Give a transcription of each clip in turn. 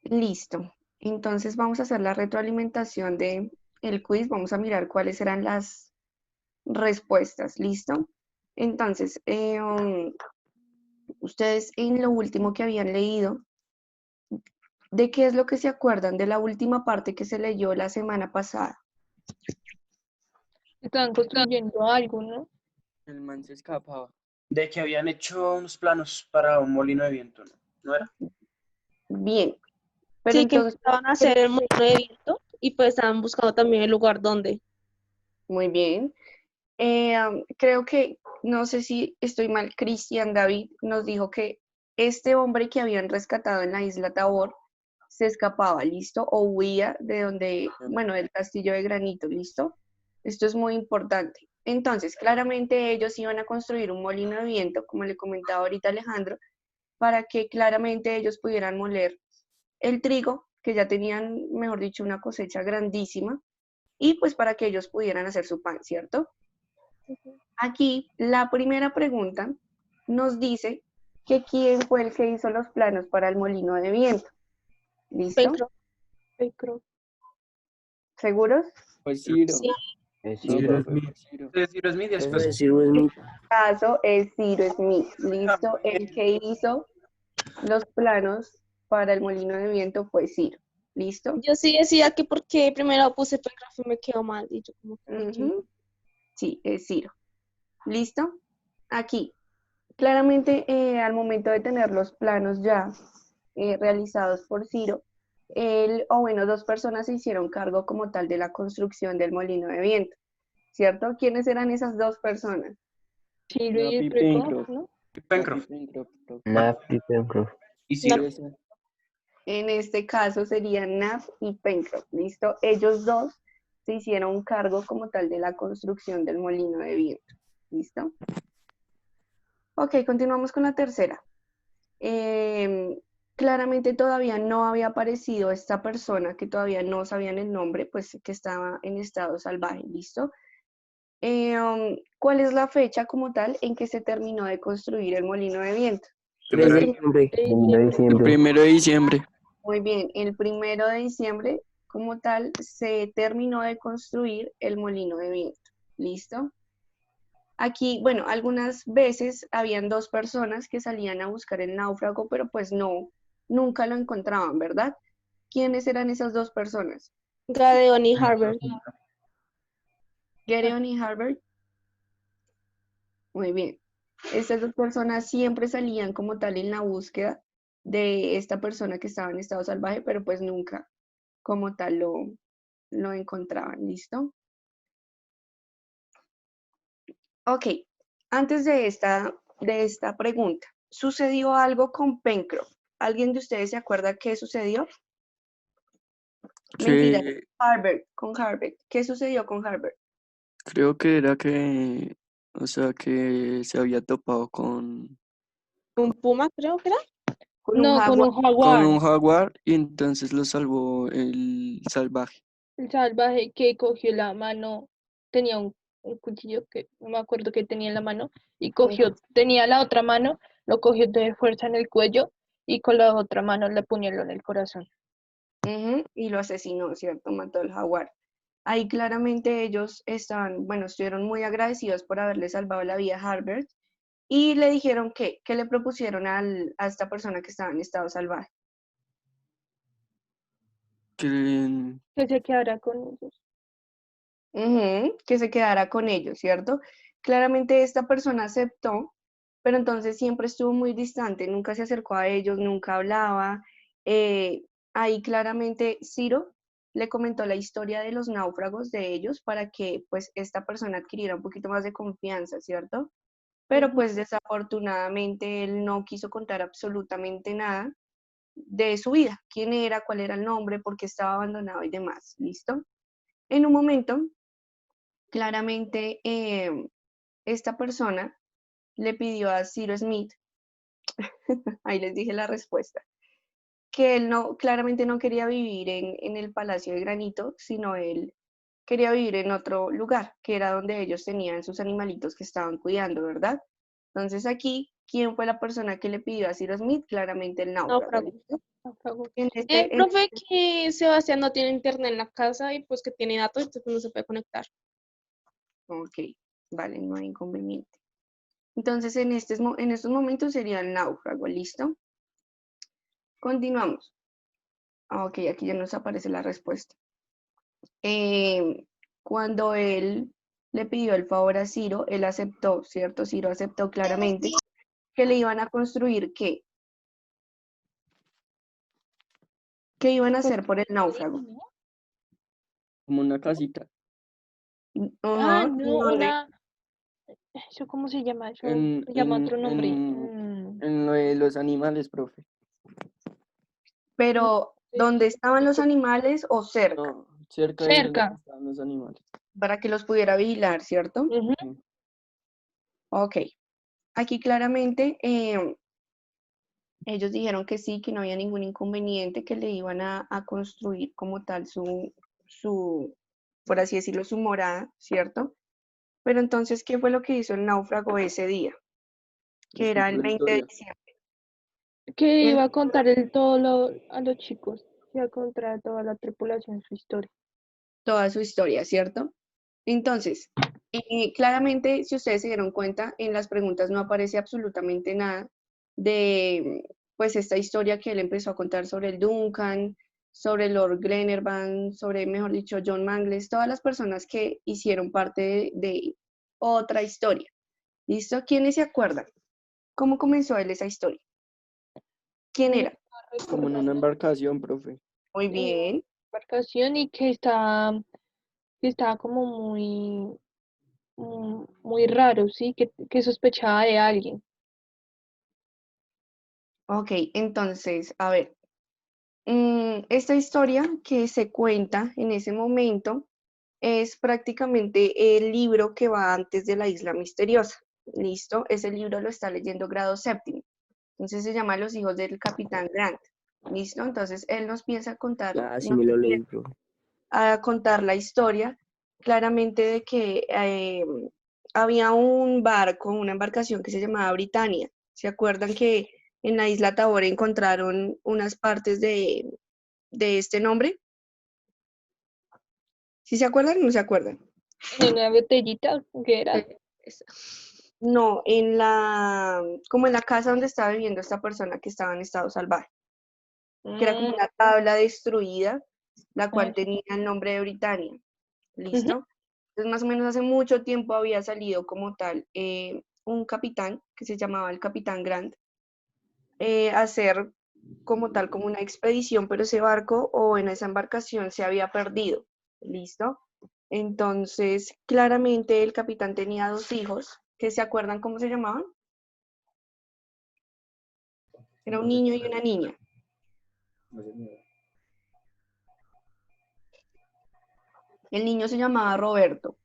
Listo. Entonces vamos a hacer la retroalimentación de el quiz. Vamos a mirar cuáles eran las respuestas. ¿Listo? Entonces, ustedes en lo último que habían leído, ¿de qué es lo que se acuerdan de la última parte que se leyó la semana pasada? Estaban construyendo algo, ¿no? El man se escapaba. De que habían hecho unos planos para un molino de viento, ¿no? ¿No era? Bien, pero Sí, que entonces, empezaban a hacer el molino de viento y pues estaban buscando también el lugar donde. muy bien. Creo que, no sé si estoy mal, Cristian David nos dijo que este hombre que habían rescatado en la isla Tabor se escapaba, ¿listo? O huía de donde, bueno, del castillo de granito, ¿listo? Esto es muy importante. Entonces, claramente ellos iban a construir un molino de viento, como le comentaba ahorita Alejandro, para que claramente ellos pudieran moler el trigo, que ya tenían, mejor dicho, una cosecha grandísima, y pues para que ellos pudieran hacer su pan, ¿cierto? Aquí la primera pregunta nos dice que quién fue el que hizo los planos para el molino de viento. ¿Listo? Pencroff. ¿Seguros? Pues Ciro. Sí. Ciro Smith. Ciro. Ciro Smith y después. Es Ciro Smith. Caso es Ciro Smith. ¿Listo? El que hizo los planos para el molino de viento fue Ciro. ¿Listo? Yo sí decía que porque primero puse Pencroff y me quedó mal. Y yo como que ¿por qué? Sí, es Ciro. ¿Listo? Aquí, claramente al momento de tener los planos ya realizados por Ciro, él, o bueno, dos personas se hicieron cargo como tal de la construcción del molino de viento, ¿cierto? ¿Quiénes eran esas dos personas? Ciro y Napi Pencroff, ¿no? Pencroff. Nap y Pencroff. Y Ciro. En este caso serían Naf y Pencroff, ¿listo? Ellos dos se hicieron cargo como tal de la construcción del molino de viento, ¿listo? Ok, continuamos con la tercera. Claramente todavía no había aparecido esta persona que todavía no sabían el nombre, pues que estaba en estado salvaje, ¿listo? ¿Cuál es la fecha como tal en que se terminó de construir el molino de viento? 3 de diciembre. 1 de diciembre. Muy bien, el 1 de diciembre como tal se terminó de construir el molino de viento, ¿listo? Aquí, bueno, algunas veces habían dos personas que salían a buscar el náufrago, pero pues no, nunca lo encontraban, ¿verdad? ¿Quiénes eran esas dos personas? Gadeon y Harbert. Gedeon y Harbert. Muy bien. Estas dos personas siempre salían como tal en la búsqueda de esta persona que estaba en estado salvaje, pero pues nunca como tal lo encontraban, ¿listo? Ok, antes de esta pregunta, ¿sucedió algo con Pencroff? ¿Alguien de ustedes se acuerda qué sucedió? Mentira, Que con Harbert. ¿Qué sucedió con Harbert? creo que era que, o sea, que se había topado con, Un puma, creo que era. Con un No, con jaguar. un jaguar. un jaguar y entonces lo salvó el salvaje. El salvaje que cogió la mano, tenía un cuchillo que no me acuerdo que tenía en la mano, y tenía la otra mano, lo cogió de fuerza en el cuello y con la otra mano le apuñaló en el corazón. Y lo asesinó, ¿cierto? Mató al jaguar. Ahí claramente ellos bueno, estuvieron muy agradecidos por haberle salvado la vida a Harbert y le dijeron que le propusieron a esta persona que estaba en estado salvaje. Que, Que se quedara con ellos. Que se quedara con ellos, ¿cierto? Claramente esta persona aceptó, pero entonces siempre estuvo muy distante, nunca se acercó a ellos, nunca hablaba. Ahí claramente Ciro le comentó la historia de los náufragos de ellos para que pues esta persona adquiriera un poquito más de confianza, ¿cierto? Pero pues desafortunadamente él no quiso contar absolutamente nada de su vida, quién era, cuál era el nombre, por qué estaba abandonado y demás, ¿listo? En un momento, claramente esta persona le pidió a Ciro Smith, ahí les dije la respuesta, que él no, claramente no quería vivir en el Palacio de Granito, sino él quería vivir en otro lugar, que era donde ellos tenían sus animalitos que estaban cuidando, ¿verdad? Entonces aquí ¿quién fue la persona que le pidió a Cyrus Smith? Claramente el náufrago. Náufrago. ¿Listo? Náufrago. En Profe, que Sebastián no tiene internet en la casa y pues que tiene datos, entonces no se puede conectar. Ok, vale, no hay inconveniente. Entonces, en estos momentos sería el náufrago, ¿listo? Continuamos. Ok, aquí ya nos aparece la respuesta. Cuando él le pidió el favor a Ciro, él aceptó, ¿cierto? Ciro aceptó claramente que le iban a construir ¿qué? ¿Qué iban a hacer por el náufrago? Como una casita. Ah, Ajá, no, ¿dónde? ¿Eso cómo se llama? Eso En, se llama en, otro nombre. en lo de los animales, profe. Pero, ¿dónde estaban los animales o cerca? No, cerca de donde Cerca. estaban los animales. Para que los pudiera vigilar, ¿cierto? Ujú. Ok. Aquí claramente ellos dijeron que sí, que no había ningún inconveniente, que le iban a construir como tal su, por así decirlo, su morada, ¿cierto? Pero entonces, ¿qué fue lo que hizo el náufrago ese día? Que era Escucho el la 20 de historia. diciembre. Que Él iba a contar a los chicos. Iba a contar a toda la tripulación su historia. toda su historia, ¿cierto? Entonces, claramente, si ustedes se dieron cuenta, en las preguntas no aparece absolutamente nada de, pues, esta historia que él empezó a contar sobre el Duncan, sobre Lord Glenarvan, sobre, mejor dicho, John Mangles, todas las personas que hicieron parte de otra historia. ¿Listo? ¿Quiénes se acuerdan? ¿Cómo comenzó él esa historia? ¿Quién No era? Como en una embarcación, profe. Muy en una bien. embarcación y que estaba como muy raro, ¿sí? Que sospechaba de alguien. Ok, entonces, a ver, esta historia que se cuenta en ese momento es prácticamente el libro que va antes de la Isla Misteriosa. ¿Listo? Ese libro lo está leyendo grado séptimo. Entonces se llama Los hijos del Capitán Grant. ¿Listo? Entonces él nos piensa a contar, Ah, sí nos me lo leí, empieza profe. a contar la historia claramente de que había un barco, una embarcación que se llamaba Britannia. ¿Se acuerdan que en la isla Tabor encontraron unas partes de este nombre? ¿Sí se acuerdan o no se acuerdan? En una botellita, que era. No, como en la casa donde estaba viviendo esta persona que estaba en estado salvaje, que era como Mm, una tabla destruida, la ah, cual tenía el nombre de Britannia. ujú. ¿Listo? Entonces, más o menos hace mucho tiempo había salido como tal un capitán que se llamaba el Capitán Grant a hacer como tal como una expedición, pero ese barco o en esa embarcación se había perdido. ¿Listo? Entonces, claramente el capitán tenía dos hijos, que se acuerdan cómo se llamaban. Era un niño y una niña. El niño se llamaba Roberto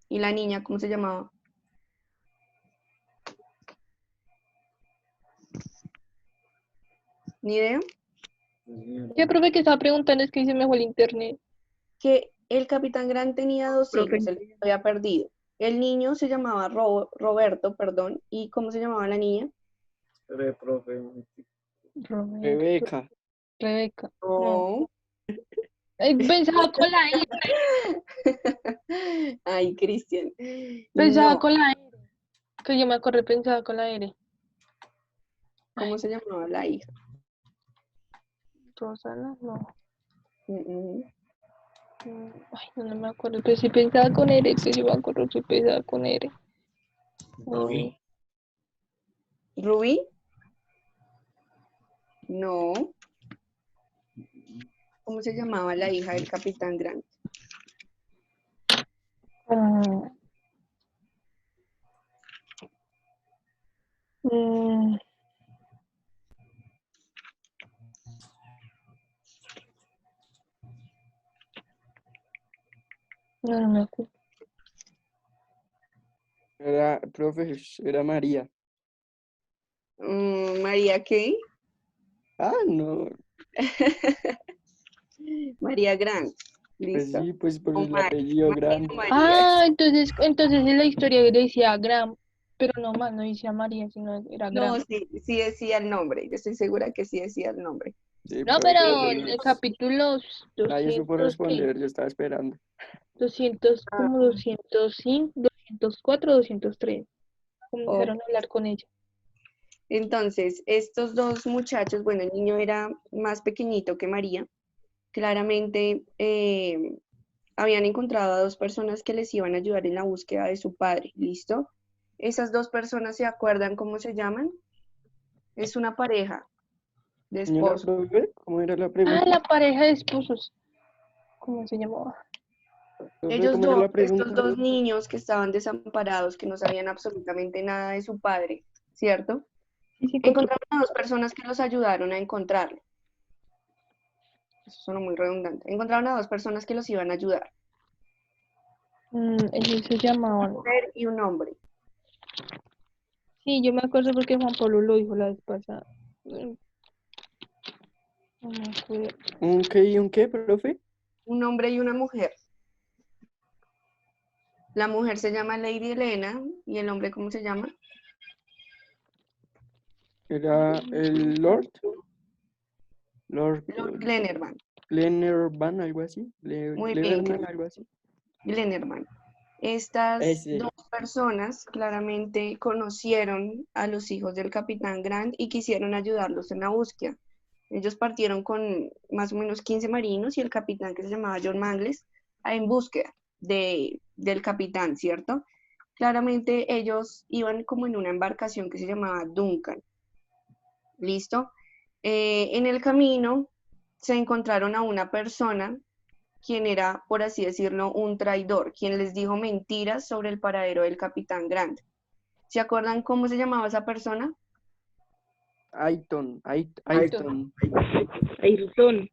y la niña, ¿cómo se llamaba? Ni idea. ¿Qué profe que estaba preguntando? Es que se me fue el internet. Que el capitán Grant tenía dos hijos, él se había perdido. El niño se llamaba Roberto, perdón, y ¿cómo se llamaba la niña? Profe. Roberto, Rebeca. Rebeca. No. No. Pensaba con la I, Ay, Cristian. pensaba No. con la R. Que yo me acordé, pensaba con la R. ¿Cómo se llamaba la hija? Rosana, no. Mm, Ay, no me acuerdo, pero sí pensaba con R, que yo me acuerdo que pensaba con R. Rubí. ¿Rubí? No. ¿Cómo se llamaba la hija del capitán Grant? Mm, mm, no me acuerdo. Era, profe, era María. ¿María qué? Ah, no. María Grant. Pues ¿Listo? sí, pues por O el apellido María, grande. María. Ah, entonces en la historia decía Gram. Pero no más, no decía María, sino era No, grande. sí decía el nombre, yo estoy segura que sí decía el nombre. Sí, No, profe, pero en el capítulo nadie supo 200, ¿qué? responder, yo estaba esperando. 200, Ah, como 205, 204, 203. Comenzaron a ok. hablar con ella. Entonces, estos dos muchachos, bueno, el niño era más pequeñito que María, claramente habían encontrado a dos personas que les iban a ayudar en la búsqueda de su padre, ¿listo? Esas dos personas se acuerdan cómo se llaman, es una pareja de Señora esposos. profe, ¿cómo era la Ah, pregunta? la pareja de esposos. ¿Cómo se llamaba? Profe, Ellos ¿cómo era dos, la estos pregunta? dos niños que estaban desamparados, que no sabían absolutamente nada de su padre, ¿cierto? Sí, sí, Encontraron a dos personas que los ayudaron a encontrarlo. Eso suena muy redundante. Encontraron a dos personas que los iban a ayudar, Ellos se una llamaban. mujer y un hombre. Sí, yo me acuerdo porque Juan Pablo lo dijo la vez pasada. No me acuerdo. ¿Un qué y un qué, profe? Un hombre y una mujer. La mujer se llama Lady Elena y el hombre, ¿cómo se llama? Era el Lord Lord Glenarvan. Glenarvan, algo así. Muy bien, Glenarvan, algo así. Glenarvan. Estas Ese. dos personas claramente conocieron a los hijos del capitán Grant y quisieron ayudarlos en la búsqueda. Ellos partieron con más o menos 15 marinos y el capitán, que se llamaba John Mangles, en búsqueda del capitán, ¿cierto? Claramente ellos iban como en una embarcación que se llamaba Duncan. ¿Listo? En el camino se encontraron a una persona quien era, por así decirlo, un traidor, quien les dijo mentiras sobre el paradero del capitán Grant. ¿Se acuerdan cómo se llamaba esa persona? Ayrton. Ayrton. Ayrton.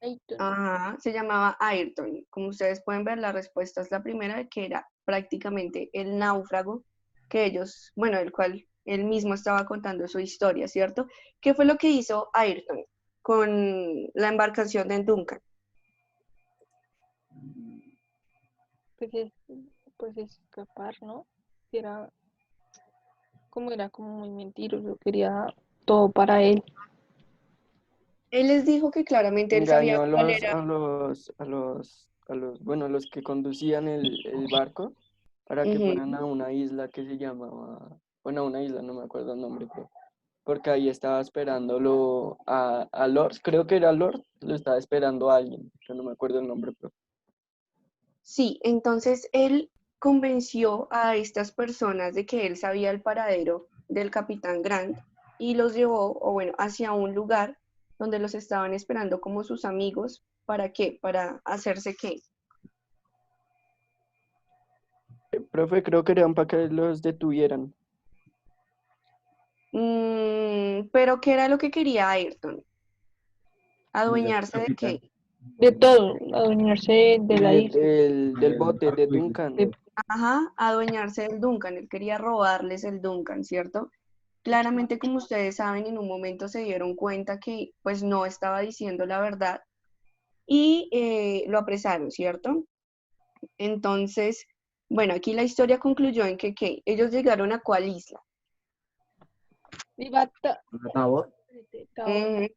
Ayrton. Ajá, se llamaba Ayrton. Como ustedes pueden ver, la respuesta es la primera, que era prácticamente el náufrago que ellos, bueno, el cual él mismo estaba contando su historia, ¿cierto? ¿Qué fue lo que hizo Ayrton con la embarcación de Duncan? Pues escapar, ¿no? Era como muy mentiroso, quería todo para él. Él les dijo que claramente él sabía Engañó a cuál los, era. bueno, a los que conducían el barco para que Ujú. fueran a una isla que se llamaba, bueno, una isla, no me acuerdo el nombre, porque ahí estaba esperándolo a Lord, creo que era Lord, lo estaba esperando a alguien, yo no me acuerdo el nombre, pero Sí, entonces él convenció a estas personas de que él sabía el paradero del capitán Grant y los llevó, o bueno, hacia un lugar donde los estaban esperando como sus amigos. ¿Para qué? Para hacerse qué. profe, creo que eran para que los detuvieran. Pero ¿qué era lo que quería Ayrton? ¿Adueñarse de Capitán. qué? De todo, adueñarse de la isla. Del bote, de Duncan. Ajá, adueñarse del Duncan. Él quería robarles el Duncan, ¿cierto? Claramente, como ustedes saben, en un momento se dieron cuenta que pues no estaba diciendo la verdad y lo apresaron, ¿cierto? Entonces, bueno, aquí la historia concluyó en que ¿qué? Ellos llegaron a cuál isla. Libata. Tabor.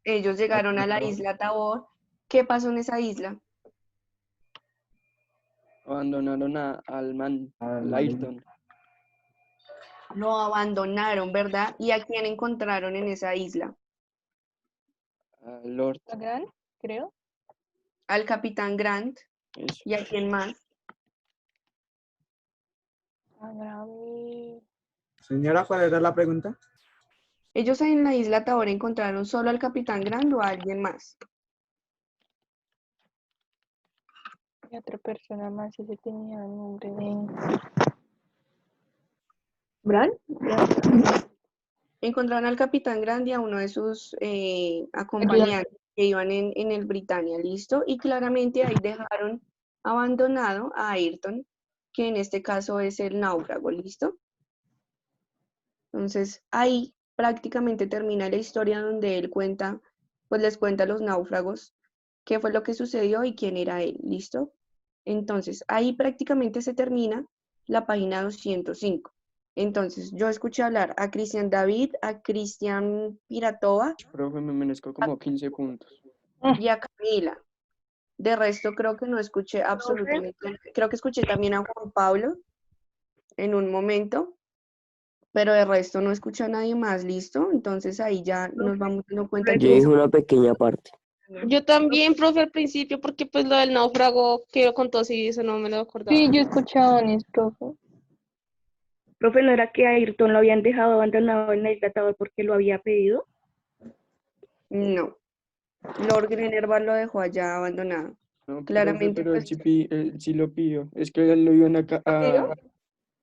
Ellos llegaron a la isla Tabor. ¿Qué pasó en esa isla? Abandonaron al man, al Ayrton. Lo abandonaron, ¿verdad? ¿Y a quién encontraron en esa isla? Al Lord. La gran, creo. Al capitán Grant. Eso. ¿Y a quién más? La gran Señora, ¿cuál era la pregunta? Ellos en la isla Tabor encontraron solo al capitán Grant o a alguien más. y otra persona más, ese tenía el nombre de Bran. Encontraron al capitán Grant y a uno de sus Ayuda. acompañantes que iban en el Britannia, ¿listo? Y claramente ahí dejaron abandonado a Ayrton, que en este caso es el náufrago, ¿listo? Entonces ahí prácticamente termina la historia donde él cuenta, pues les cuenta a los náufragos qué fue lo que sucedió y quién era él, ¿listo? Entonces ahí prácticamente se termina la página 205. Entonces, yo escuché hablar a Cristian David, a Cristian Piratova Profe, me merezco como 15 puntos. y a Camila. De resto, creo que no escuché absolutamente nada. Creo que escuché también a Juan Pablo en un momento, pero de resto no escuché a nadie más, ¿listo? Entonces ahí ya nos vamos dando cuenta Yo que dije una pequeña parte. Yo también, profe, al principio, porque pues lo del náufrago que lo contó, sí, eso no me lo acordaba. Sí, yo he escuchado en esto, profe. Profe, ¿no era que a Ayrton lo habían dejado abandonado en la isla Tabor porque lo había pedido? no. Lord Glenarvan lo dejó allá abandonado. No, profe, Claramente, pero pues, él sí lo pidió. Es que él lo iban ¿pidió?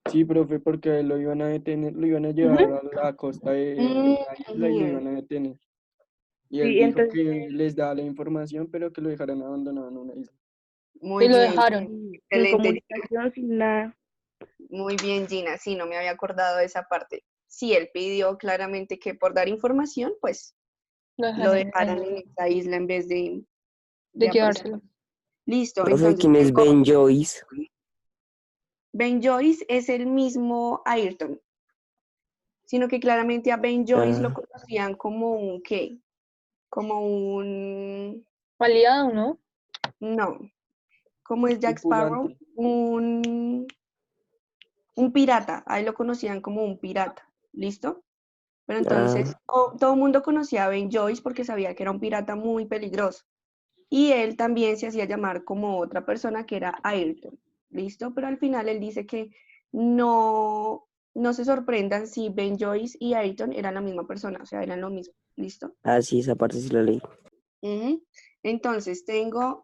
Sí, profe, porque a él lo iban a detener, lo iban a llevar a la costa de la isla y lo iban a detener. Y él Sí, dijo entonces, que les da la información, pero que lo dejaran abandonado en una isla. Muy Y lo bien, dejaron. sin excelente. comunicación, sin nada. Muy bien, Gina. Sí, no me había acordado de esa parte. Sí, él pidió claramente que por dar información, pues Lo lo dejaron dejaran en esa isla en vez de de aparecer. llevárselo. Listo, Profe, entonces ¿quién es Ben Joyce? Ben Joyce es el mismo Ayrton, sino que claramente a Ben Joyce lo conocían como un ¿qué? Como un, Aliado, ¿no? no, como es Jack Sparrow, Tripulante. un pirata, ahí lo conocían como un pirata, ¿listo? Pero entonces todo el mundo conocía a Ben Joyce porque sabía que era un pirata muy peligroso. Y él también se hacía llamar como otra persona que era Ayrton, ¿listo? Pero al final él dice que no, no se sorprendan si Ben Joyce y Ayrton eran la misma persona, o sea, eran lo mismo, ¿listo? Ah, sí, esa parte sí la leí. Ujú. Entonces tengo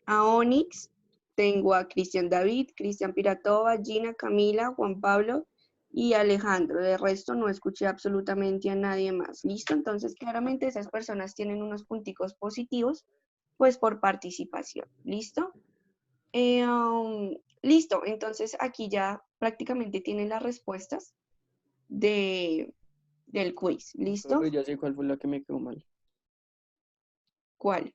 a Onyx, tengo a Cristian David, Cristian Piratova, Gina, Camila, Juan Pablo y Alejandro. De resto no escuché absolutamente a nadie más. ¿Listo? Entonces claramente esas personas tienen unos punticos positivos, pues por participación. ¿Listo? Listo. Entonces aquí ya prácticamente tienen las respuestas del quiz. ¿Listo? Profe, ya sé cuál fue la que me quedó mal. ¿Cuál?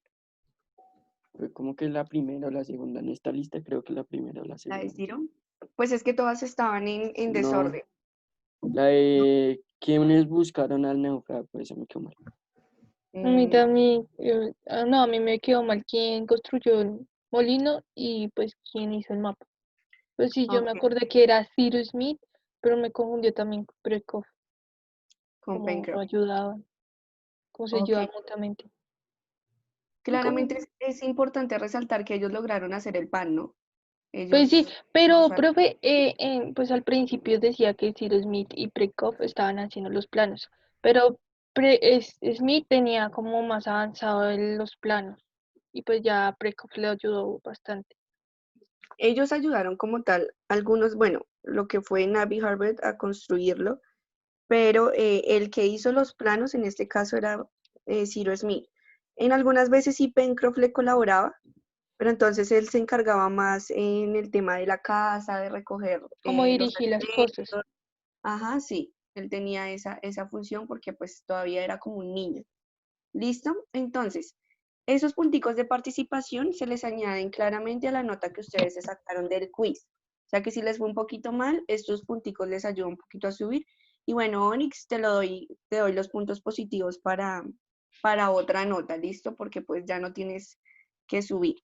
Fue como que la primera o la segunda. En esta lista creo que la primera o la ¿La segunda. de Ciro? Pues es que todas estaban en No, desorden. la de quienes buscaron al náufrago, esa me quedó mal. A mí también, no, a mí me quedó mal quién construyó el molino y pues quién hizo el mapa. Pues sí, yo me Ok, acordé que era Cyrus Smith, pero me confundió también con Brekov, con como Pencroff. lo ayudaban, como se Ok. ayudaban mutuamente. Claramente es importante resaltar que ellos lograron hacer el pan, ¿no? Pues sí, Ellos, o pero sea, profe, pues al principio decía que Cyrus Smith y Brekov estaban haciendo los planos, pero Smith tenía como más avanzado en los planos y pues ya Brekov le ayudó bastante. ellos ayudaron como tal, algunos, bueno, lo que fue Navy Harvard a construirlo, pero el que hizo los planos en este caso era Ciro Smith. En algunas veces sí Pencroff le colaboraba, pero entonces él se encargaba más en el tema de la casa, de recoger Cómo los dirigí las cosas. alimentos. Ajá, sí, él tenía esa función porque pues todavía era como un niño. ¿Listo? Entonces, esos punticos de participación se les añaden claramente a la nota que ustedes se sacaron del quiz. O sea que si les fue un poquito mal, estos punticos les ayudan un poquito a subir. Y bueno, Onyx, te doy los puntos positivos para otra nota, ¿listo? Porque pues ya no tienes que subir.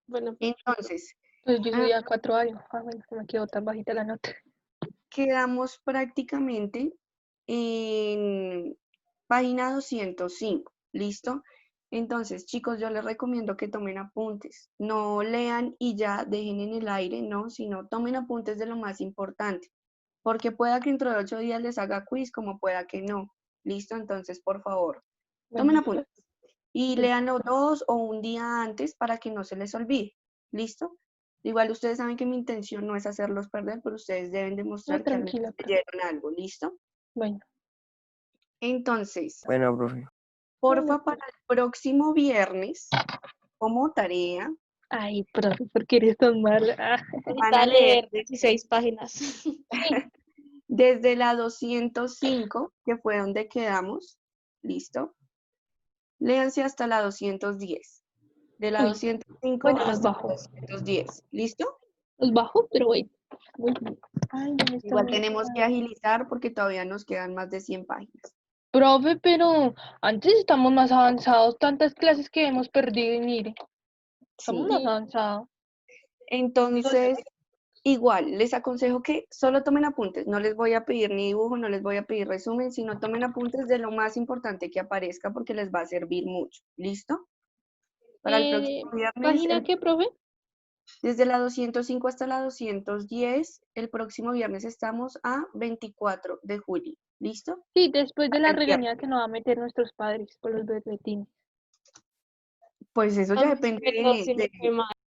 Bueno, Entonces, Pues yo subí a 4 años. Ah, bueno, no me quedó tan bajita la nota. quedamos prácticamente en página 205, ¿listo? Entonces, chicos, yo les recomiendo que tomen apuntes. No lean y ya dejen en el aire, no, sino tomen apuntes de lo más importante, porque pueda que dentro de 8 días les haga quiz, como pueda que no. ¿Listo? Entonces, por favor, tomen Bueno, apuntes y sí. léanlo 2 o un día antes para que no se les olvide. ¿Listo? Igual ustedes saben que mi intención no es hacerlos perder, pero ustedes deben No, demostrar que al menos tranquila, profe. leyeron algo. ¿Listo? Bueno, Entonces, Bueno, profe. bueno. porfa, para el próximo viernes, como tarea, Ay, profe, ¿por qué eres tan mala? Ah, van a necesita leer leer 16 páginas. desde la 205, que fue donde quedamos. ¿Listo? Léanse hasta la 210. De la uy, 205 bueno, los hasta la bajo. 210. ¿Listo? Los bajo, pero bueno. Muy bien. Ay, ¿dónde está Igual mi tenemos que cuaderno? agilizar porque todavía nos quedan más de 100 páginas. Profe, pero antes estamos más avanzados, tantas clases que hemos perdido y mire, estamos Sí. más avanzados. Entonces, igual, les aconsejo que solo tomen apuntes. No les voy a pedir ni dibujo, no les voy a pedir resumen, sino tomen apuntes de lo más importante que aparezca porque les va a servir mucho. ¿Listo? Para el próximo viernes, ¿Página qué, profe? desde la 205 hasta la 210, el próximo viernes estamos a 24 de julio. ¿Listo? Sí, después de la El viernes. regañada que nos va a meter nuestros padres por los berretines. Pues eso ya Ay, depende perdón si me de, fue mal.